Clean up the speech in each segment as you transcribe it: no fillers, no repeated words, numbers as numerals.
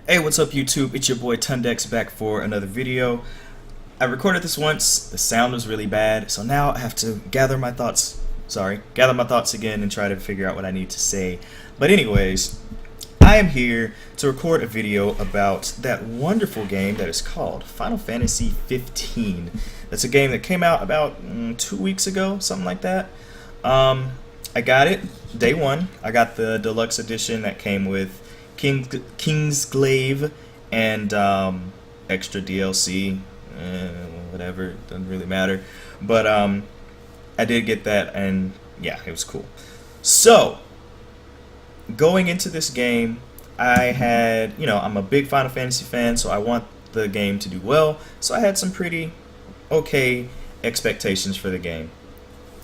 Hey, what's up YouTube? It's your boy Tundex back for another video. I recorded this once, the sound was really bad, so now I have to gather my thoughts again and try to figure out what I need to say. But anyways, I am here to record a video about that wonderful game that is called Final Fantasy 15. That's a game that came out about 2 weeks ago, something like that. I got it day one. I got the deluxe edition that came with Kingsglaive and extra DLC, whatever, doesn't really matter. But I did get that, and yeah, it was cool. So, going into this game, I had, I'm a big Final Fantasy fan, so I want the game to do well. So I had some pretty okay expectations for the game.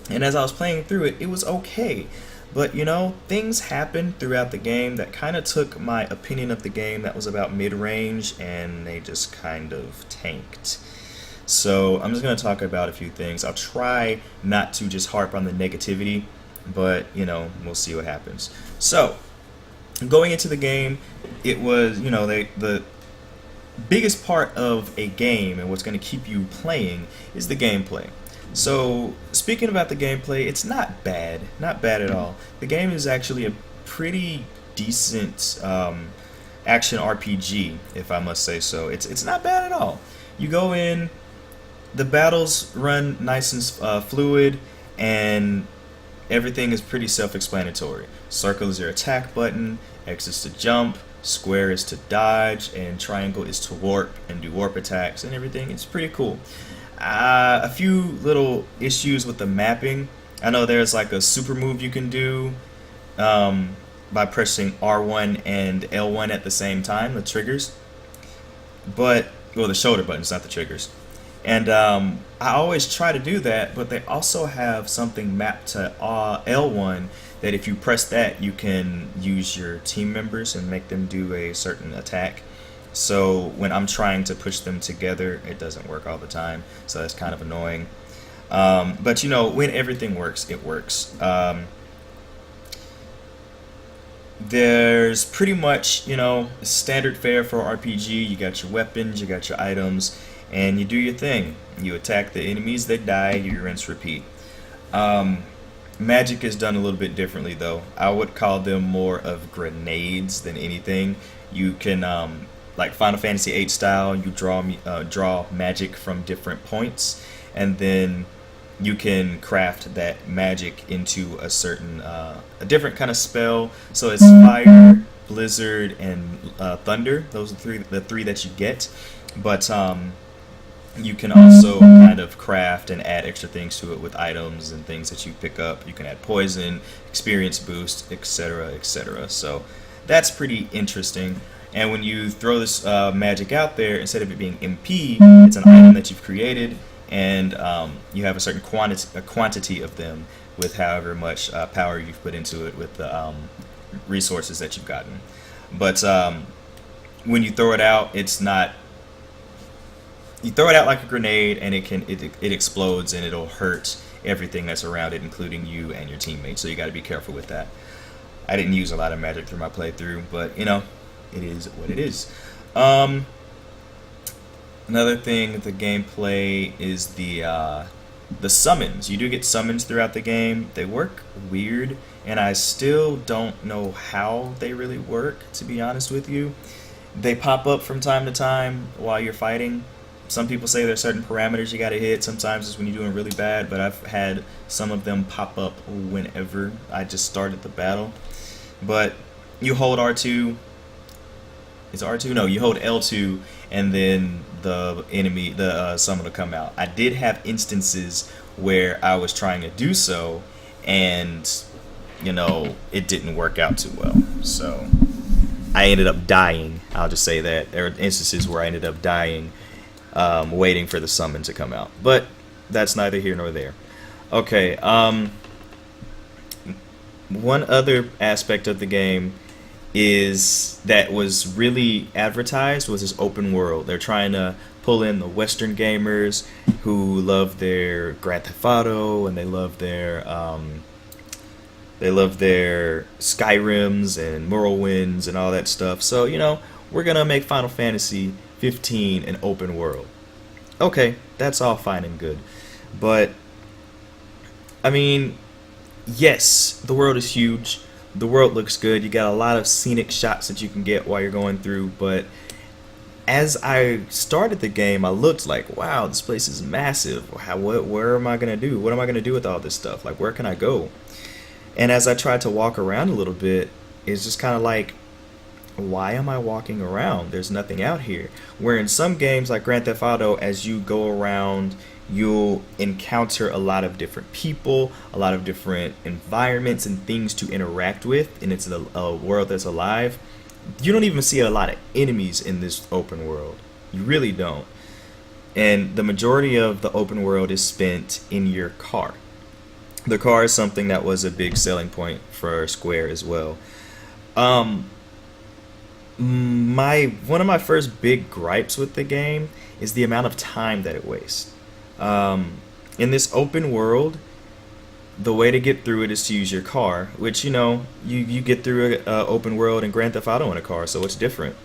And as I was playing through it, it was okay. But things happened throughout the game that kind of took my opinion of the game that was about mid-range, and they just kind of tanked. So I'm just going to talk about a few things. I'll try not to just harp on the negativity, but we'll see what happens. So going into the game, it was the biggest part of a game and what's going to keep you playing is the gameplay. So, speaking about the gameplay, it's not bad at all. The game is actually a pretty decent action RPG, if I must say so. It's not bad at all. You go in, the battles run nice and fluid, and everything is pretty self-explanatory. Circle is your attack button, X is to jump, square is to dodge, and triangle is to warp and do warp attacks and everything. It's pretty cool. A few little issues with the mapping. I know there's like a super move you can do by pressing R1 and L1 at the same time, the triggers. But, well, the shoulder buttons, not the triggers. And I always try to do that, but they also have something mapped to L1 that if you press that, you can use your team members and make them do a certain attack. So when I'm trying to push them together, it doesn't work all the time. So that's kind of annoying. But when everything works, it works. There's pretty much, standard fare for RPG. You got your weapons, you got your items, and you do your thing. You attack the enemies, they die, you rinse, repeat. Magic is done a little bit differently, though. I would call them more of grenades than anything. You can like Final Fantasy VIII style, you draw magic from different points, and then you can craft that magic into a certain a different kind of spell. So it's fire, blizzard, and thunder. Those are the three that you get. But you can also kind of craft and add extra things to it with items and things that you pick up. You can add poison, experience boost, etc., etc. So that's pretty interesting. And when you throw this magic out there, instead of it being MP, it's an item that you've created, and you have a certain quantity of them with however much power you've put into it with the resources that you've gotten. But when you throw it out, it's not. You throw it out like a grenade, and it explodes, and it'll hurt everything that's around it, including you and your teammates. So you got to be careful with that. I didn't use a lot of magic through my playthrough, but it is what it is. Another thing with the gameplay is the summons. You do get summons throughout the game. They work weird, and I still don't know how they really work, to be honest with you. They pop up from time to time while you're fighting. Some people say there's certain parameters you gotta hit. Sometimes it's when you're doing really bad, but I've had some of them pop up whenever I just started the battle. But you hold R2. Is it R2? No, you hold L2, and then the summon will come out. I did have instances where I was trying to do so, and it didn't work out too well. So I ended up dying. I'll just say that there were instances where I ended up dying, waiting for the summon to come out. But that's neither here nor there. Okay. One other aspect of the game is that was really advertised was this open world. They're trying to pull in the Western gamers who love their Grand Theft Auto, and they love their They love their Skyrims and Morrowinds and all that stuff. So, you know, we're gonna make Final Fantasy 15 an open world. Okay, that's all fine and good, but I mean, yes, the world is huge. The world looks good. You got a lot of scenic shots that you can get while you're going through, but as I started the game, I looked like, wow, this place is massive. Where am I gonna do? What am I gonna do with all this stuff? Like, where can I go? And as I tried to walk around a little bit, it's just kind of like, why am I walking around? There's nothing out here. Where in some games like Grand Theft Auto, as you go around, you'll encounter a lot of different people, a lot of different environments and things to interact with, and it's a world that's alive. You don't even see a lot of enemies in this open world. You really don't. And the majority of the open world is spent in your car. The car is something that was a big selling point for Square as well. Um, my One of my first big gripes with the game is the amount of time that it wastes. Um, in this open world, the way to get through it is to use your car, which you get through an open world in Grand Theft Auto in a car, so it's different.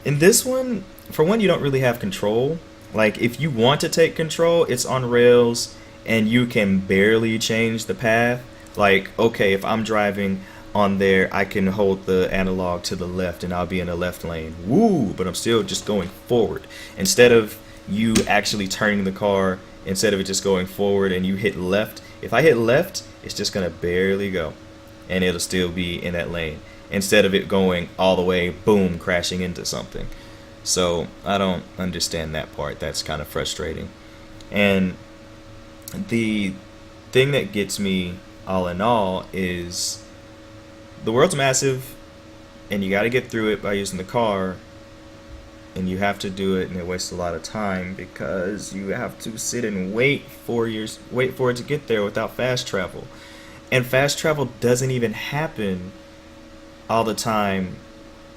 In this one, for one, you don't really have control. Like, if you want to take control, it's on rails and you can barely change the path. Like, okay, if I'm driving on there, I can hold the analog to the left and I'll be in the left lane. Woo! But I'm still just going forward. Instead of you actually turning the car, instead of it just going forward and you hit left, if I hit left, it's just going to barely go. And it'll still be in that lane. Instead of it going all the way, boom, crashing into something. So I don't understand that part. That's kind of frustrating. And the thing that gets me all in all is the world's massive and you got to get through it by using the car, and you have to do it and it wastes a lot of time because you have to sit and wait for it to get there without fast travel. And fast travel doesn't even happen all the time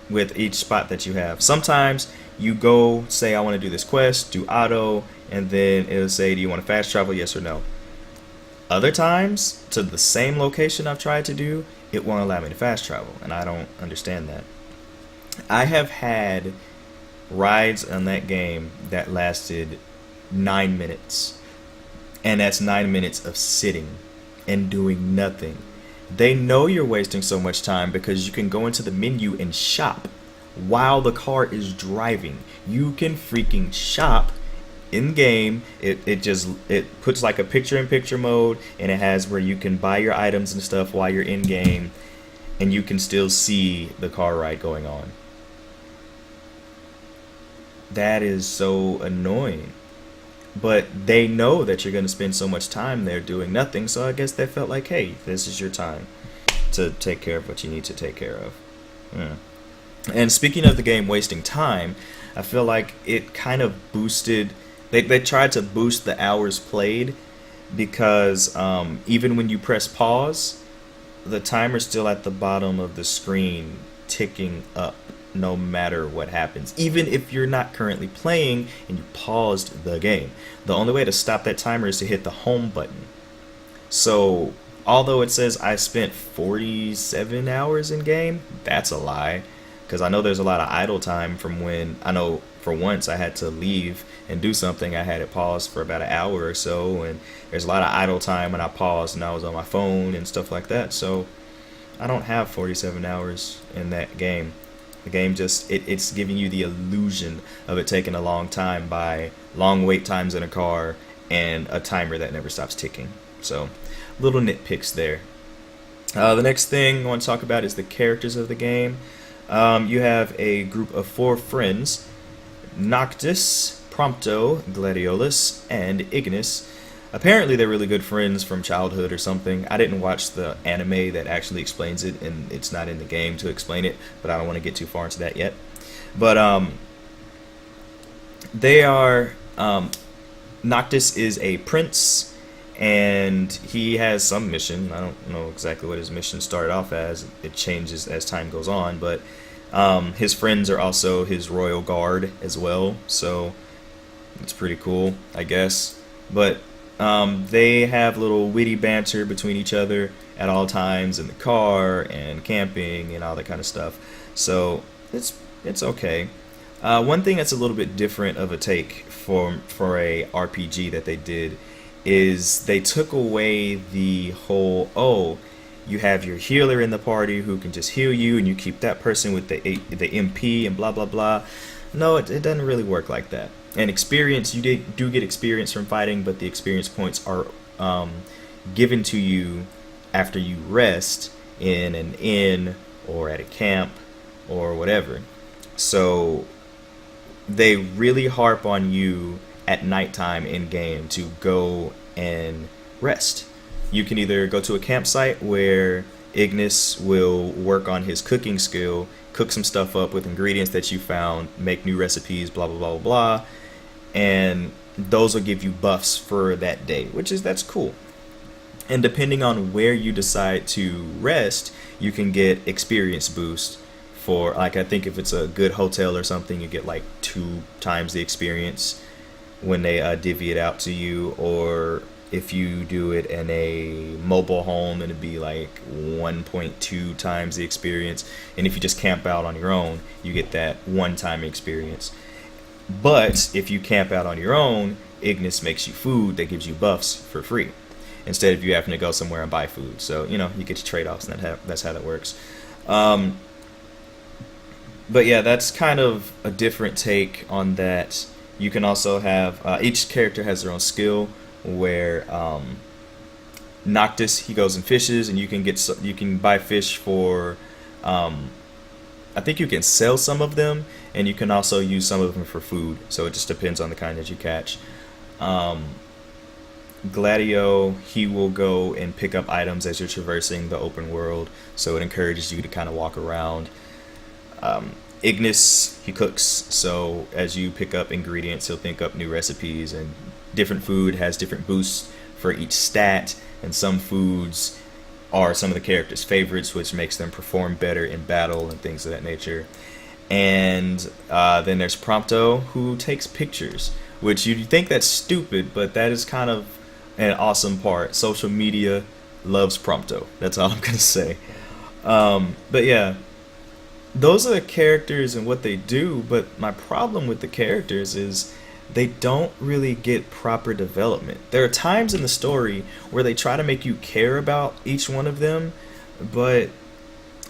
with each spot that you have. Sometimes you go say, I want to do this quest, do auto, and then it'll say, do you want to fast travel, yes or no? Other times, to the same location I've tried to do, it won't allow me to fast travel, and I don't understand that. I have had rides on that game that lasted 9 minutes, and that's 9 minutes of sitting and doing nothing. They know you're wasting so much time because you can go into the menu and shop while the car is driving. You can freaking shop in game. It puts like a picture-in-picture mode, and it has where you can buy your items and stuff while you're in game, and you can still see the car ride going on. That is so annoying. But they know that you're going to spend so much time there doing nothing, so I guess they felt like, hey, this is your time to take care of what you need to take care of. Hmm. And speaking of the game wasting time, I feel like it kind of boosted. They tried to boost the hours played because even when you press pause, the timer's still at the bottom of the screen ticking up no matter what happens. Even if you're not currently playing and you paused the game, the only way to stop that timer is to hit the home button. So although it says I spent 47 hours in game, that's a lie. Because I know there's a lot of idle time from when, I know for once I had to leave and do something. I had it paused for about an hour or so, and there's a lot of idle time when I paused and I was on my phone and stuff like that. So I don't have 47 hours in that game. The game just, it's giving you the illusion of it taking a long time by long wait times in a car and a timer that never stops ticking. So little nitpicks there. The next thing I want to talk about is the characters of the game. You have a group of 4 friends: Noctis, Prompto, Gladiolus, and Ignis. Apparently they're really good friends from childhood or something. I didn't watch the anime that actually explains it, and it's not in the game to explain it, but I don't want to get too far into that yet. But they are Noctis is a prince, and he has some mission. I don't know exactly what his mission started off as. It changes as time goes on, but his friends are also his royal guard as well, so it's pretty cool, I guess. But they have little witty banter between each other at all times in the car and camping and all that kind of stuff. So it's It's okay. One thing that's a little bit different of a take for a RPG that they did is they took away the whole, oh, you have your healer in the party who can just heal you, and you keep that person with the MP and blah blah blah. No, it doesn't really work like that. And experience, do get experience from fighting, but the experience points are um, given to you after you rest in an inn or at a camp or whatever. So they really harp on you at nighttime in game to go and rest. You can either go to a campsite where Ignis will work on his cooking skill, cook some stuff up with ingredients that you found, make new recipes, blah blah blah blah blah, and those will give you buffs for that day, which is that's cool. And depending on where you decide to rest, you can get experience boost for, like, I think if it's a good hotel or something, you get like 2 times the experience when they divvy it out to you, or if you do it in a mobile home, it'd be like 1.2 times the experience. And if you just camp out on your own, you get that 1 time experience. But if you camp out on your own, Ignis makes you food that gives you buffs for free instead of you having to go somewhere and buy food. So, you get your trade-offs, and that's how that works. Um, but yeah, that's kind of a different take on that. You can also have each character has their own skill. Where Noctis, he goes and fishes, and you can buy fish for. I think you can sell some of them, and you can also use some of them for food. So it just depends on the kind that you catch. Um, Gladio, he will go and pick up items as you're traversing the open world, so it encourages you to kind of walk around. Ignis, he cooks, so as you pick up ingredients, he'll pick up new recipes, and different food has different boosts for each stat, and some foods are some of the characters' favorites, which makes them perform better in battle and things of that nature. And then there's Prompto, who takes pictures, which you'd think that's stupid, but that is kind of an awesome part. Social media loves Prompto. That's all I'm gonna say. But yeah, those are the characters and what they do. But my problem with the characters is they don't really get proper development. There are times in the story where they try to make you care about each one of them, but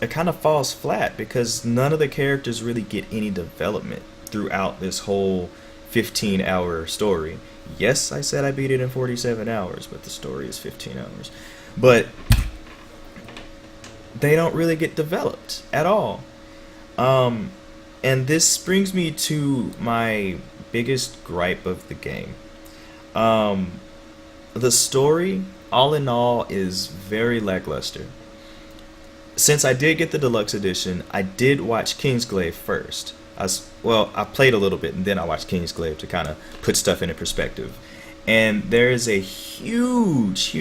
it kind of falls flat because none of the characters really get any development throughout this whole 15-hour story. Yes, I said I beat it in 47 hours, but the story is 15 hours. But they don't really get developed at all. And this brings me to my biggest gripe of the game. The story, all in all, is very lackluster. Since I did get the deluxe edition, I did watch Kingsglaive first. I played a little bit and then I watched Kingsglaive to kind of put stuff into perspective. And there is a huge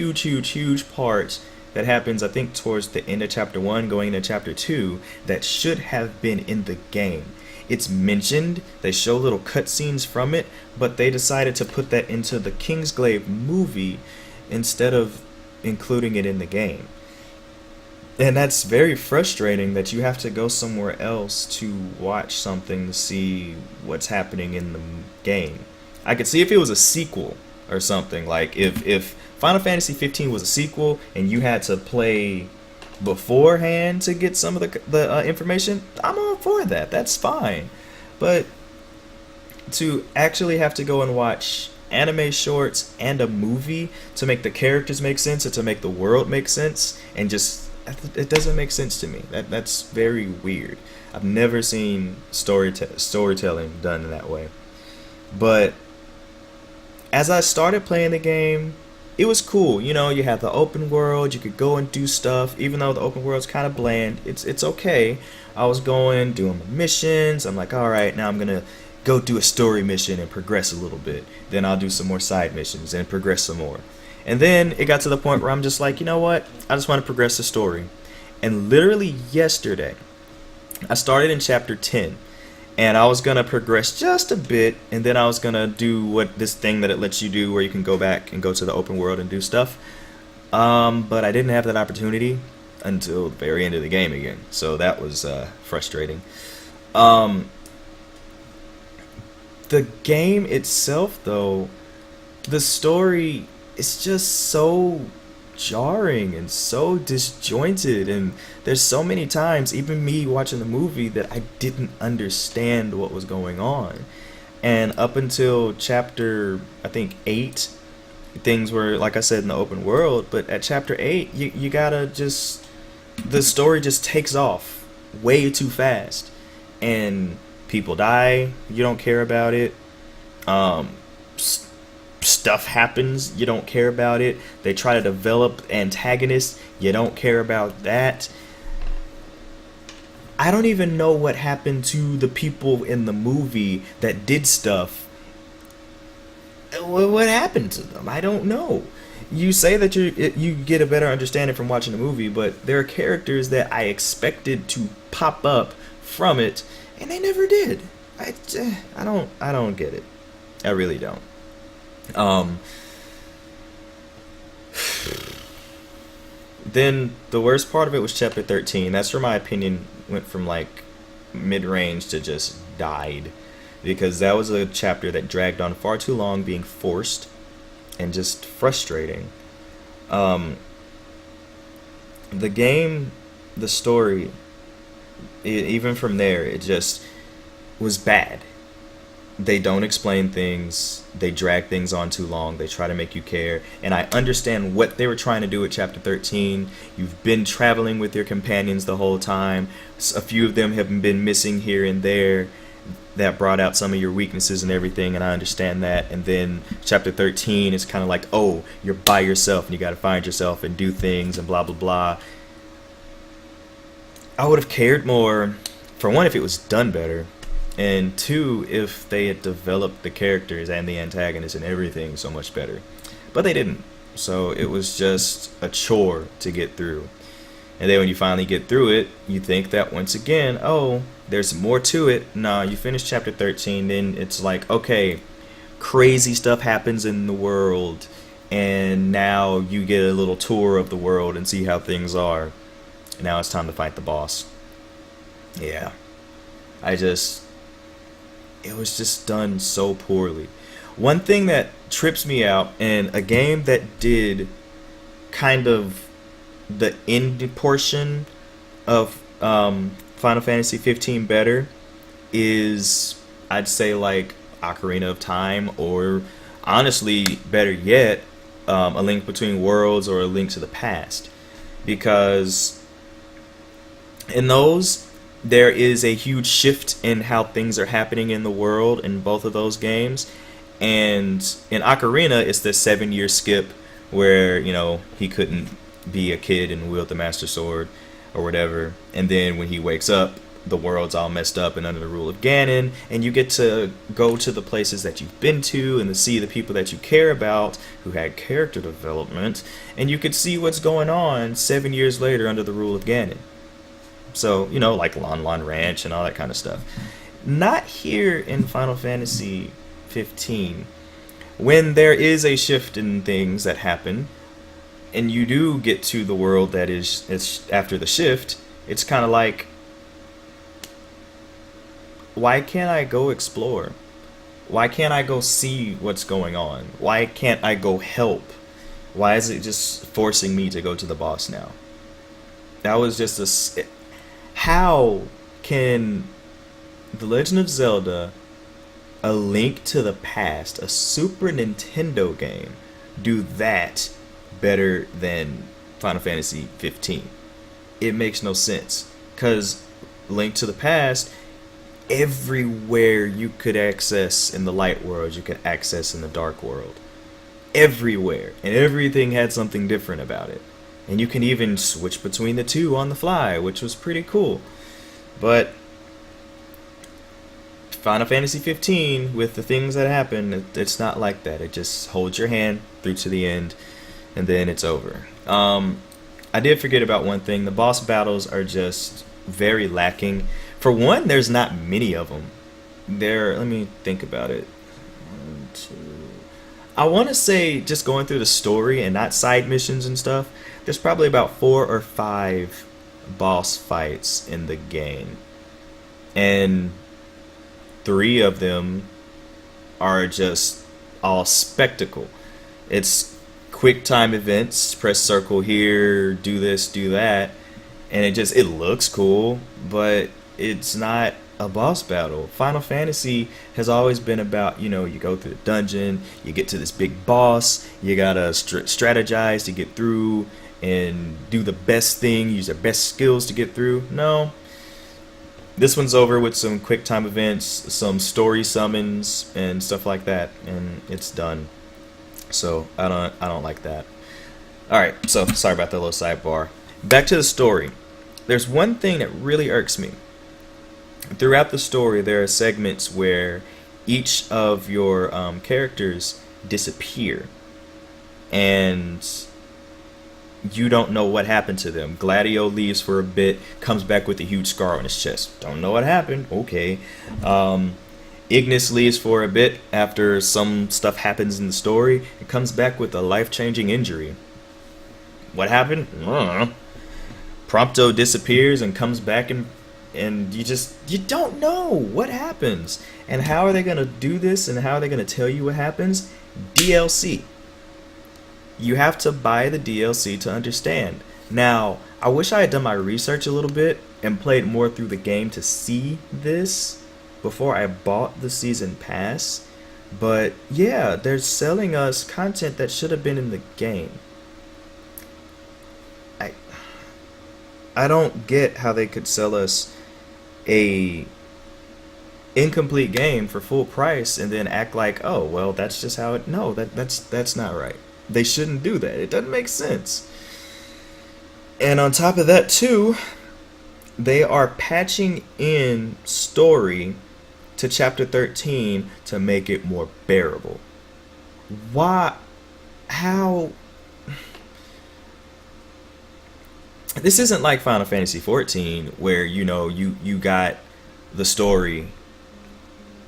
part that happens, I think, towards the end of chapter 1, going into chapter 2, that should have been in the game. It's mentioned, they show little cutscenes from it, but they decided to put that into the Kingsglaive movie instead of including it in the game. And that's very frustrating that you have to go somewhere else to watch something to see what's happening in the game. I could see if it was a sequel or something, like if Final Fantasy 15 was a sequel and you had to play beforehand to get some of the information, I'm all for that. That's fine. But to actually have to go and watch anime shorts and a movie to make the characters make sense or to make the world make sense, and just it doesn't make sense to me. That's very weird. I've never seen storytelling done in that way. But as I started playing the game, it was cool. You had the open world, you could go and do stuff, even though the open world's kind of bland. It's okay. I was doing my missions. I'm like, all right, now I'm gonna go do a story mission and progress a little bit. Then I'll do some more side missions and progress some more. And then it got to the point where I'm just like, you know what? I just want to progress the story. And literally yesterday, I started in chapter 10. And I was going to progress just a bit. And then I was going to do this thing that it lets you do where you can go back and go to the open world and do stuff. But I didn't have that opportunity until the very end of the game again. So that was frustrating. Um, the game itself, though, the story is just so jarring and so disjointed, and there's so many times, even me watching the movie, that I didn't understand what was going on. And up until chapter, I think, 8, things were, like I said, in the open world. But at chapter 8, you gotta just, the story just takes off way too fast. And people die, you don't care about it. Um, Stuff happens, you don't care about it. They try to develop antagonists, you don't care about that. I don't even know what happened to the people in the movie that did stuff. What happened to them? I don't know. You say that you get a better understanding from watching the movie, but there are characters that I expected to pop up from it, and they never did. I don't get it. I really don't. Um, then the worst part of it was chapter 13. That's where my opinion went from like mid range to just died, because that was a chapter that dragged on far too long, being forced and just frustrating. Um, the game, the story, even from there, it just was bad. They don't explain things. They drag things on too long. They try to make you care. And I understand what they were trying to do with chapter 13. You've been traveling with your companions the whole time. A few of them have been missing here and there. That brought out some of your weaknesses and everything, and I understand that. And then chapter 13 is kind of like, oh, you're by yourself and you got to find yourself and do things and blah, blah, blah. I would have cared more, for one, if it was done better, and two, if they had developed the characters and the antagonists and everything so much better. But they didn't. So it was just a chore to get through. And then when you finally get through it, you think that once again, oh, there's more to it. Nah, you finish chapter 13, then it's like, okay, crazy stuff happens in the world, and now you get a little tour of the world and see how things are. And now it's time to fight the boss. Yeah. It was just done so poorly. One thing that trips me out, and a game that did kind of the end portion of Final Fantasy 15 better, is, I'd say, like Ocarina of Time, or honestly, better yet, A Link Between Worlds or A Link to the Past. Because in those, there is a huge shift in how things are happening in the world in both of those games. And in Ocarina, it's the 7-year skip where, he couldn't be a kid and wield the Master Sword or whatever. And then when he wakes up, the world's all messed up and under the rule of Ganon, and you get to go to the places that you've been to and to see the people that you care about who had character development, and you could see what's going on 7 years later under the rule of Ganon. So, like Lon Lon Ranch and all that kind of stuff. Not here in Final Fantasy 15. When there is a shift in things that happen, and you do get to the world that is it's after the shift, it's kind of like, why can't I go explore? Why can't I go see what's going on? Why can't I go help? Why is it just forcing me to go to the boss now? That was just how can The Legend of Zelda, A Link to the Past, a Super Nintendo game, do that better than Final Fantasy 15? It makes no sense. Because Link to the Past, everywhere you could access in the light world, you could access in the dark world. Everywhere. And everything had something different about it. And you can even switch between the two on the fly, which was pretty cool. But Final Fantasy 15, with the things that happen, it's not like that. It just holds your hand through to the end, and then it's over. I did forget about one thing. The boss battles are just very lacking. For one, there's not many of them. Let me think about it. One, two. I want to say, just going through the story and not side missions and stuff, there's probably about 4 or 5 boss fights in the game. and 3 of them are just all spectacle. It's quick time events, press circle here, do this, do that, and it looks cool, but it's not a boss battle. Final Fantasy has always been about, you go through the dungeon, you get to this big boss, you gotta strategize to get through and do the best thing, use your best skills to get through. No, this one's over with some quick time events, some story summons and stuff like that, and it's done. So I don't like that. All right, so sorry about that little sidebar. Back to the story. There's one thing that really irks me. Throughout the story, there are segments where each of your characters disappear, and you don't know what happened to them. Gladio leaves for a bit, comes back with a huge scar on his chest. Don't know what happened. Okay. Ignis leaves for a bit after some stuff happens in the story. It comes back with a life-changing injury. What happened? Prompto disappears and comes back, and you don't know what happens. And how are they going to do this, and how are they going to tell you what happens? DLC. You have to buy the DLC to understand. Now, I wish I had done my research a little bit and played more through the game to see this before I bought the season pass. But yeah, they're selling us content that should have been in the game. I don't get how they could sell us a incomplete game for full price and then act like, oh well, that's just how it. No, that's not right. They shouldn't do that. It doesn't make sense. And on top of that too, they are patching in story to chapter 13 to make it more bearable. Why? How? This isn't like Final Fantasy 14 where you got the story,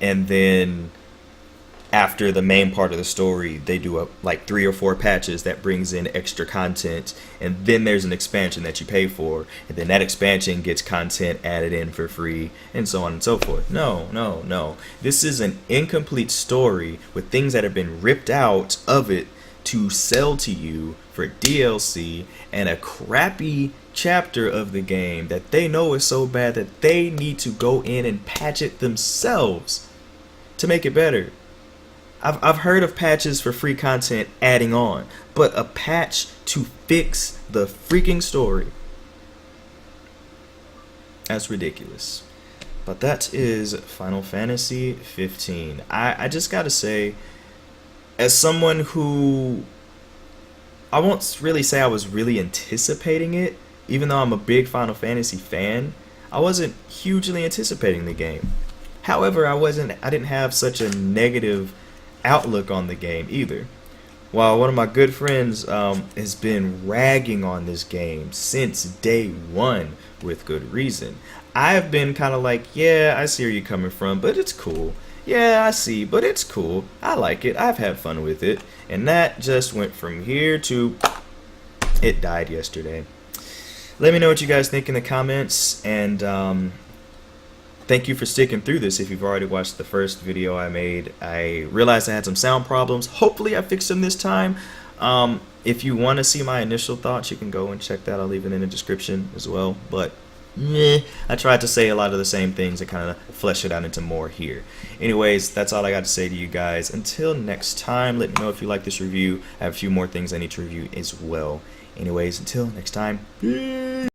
and then after the main part of the story they do like 3 or 4 patches that brings in extra content, and then there's an expansion that you pay for, and then that expansion gets content added in for free, and so on and so forth. No. This is an incomplete story with things that have been ripped out of it to sell to you for DLC, and a crappy chapter of the game that they know is so bad that they need to go in and patch it themselves to make it better. I've heard of patches for free content adding on, but a patch to fix the freaking story, that's ridiculous. But that is Final Fantasy 15. I just gotta say, as someone who, I won't really say I was really anticipating it, even though I'm a big Final Fantasy fan, I wasn't hugely anticipating the game. However, I didn't have such a negative outlook on the game either. While one of my good friends has been ragging on this game since day one with good reason, I've been kind of like, yeah, I see where you're coming from, but it's cool. Yeah, I see, but it's cool. I like it. I've had fun with it. And that just went from here to it died yesterday. Let me know what you guys think in the comments, and thank you for sticking through this if you've already watched the first video I made. I realized I had some sound problems. Hopefully I fixed them this time. If you want to see my initial thoughts, you can go and check that. I'll leave it in the description as well. But I tried to say a lot of the same things and kind of flesh it out into more here. Anyways, that's all I got to say to you guys. Until next time, let me know if you like this review. I have a few more things I need to review as well. Anyways, until next time, peace.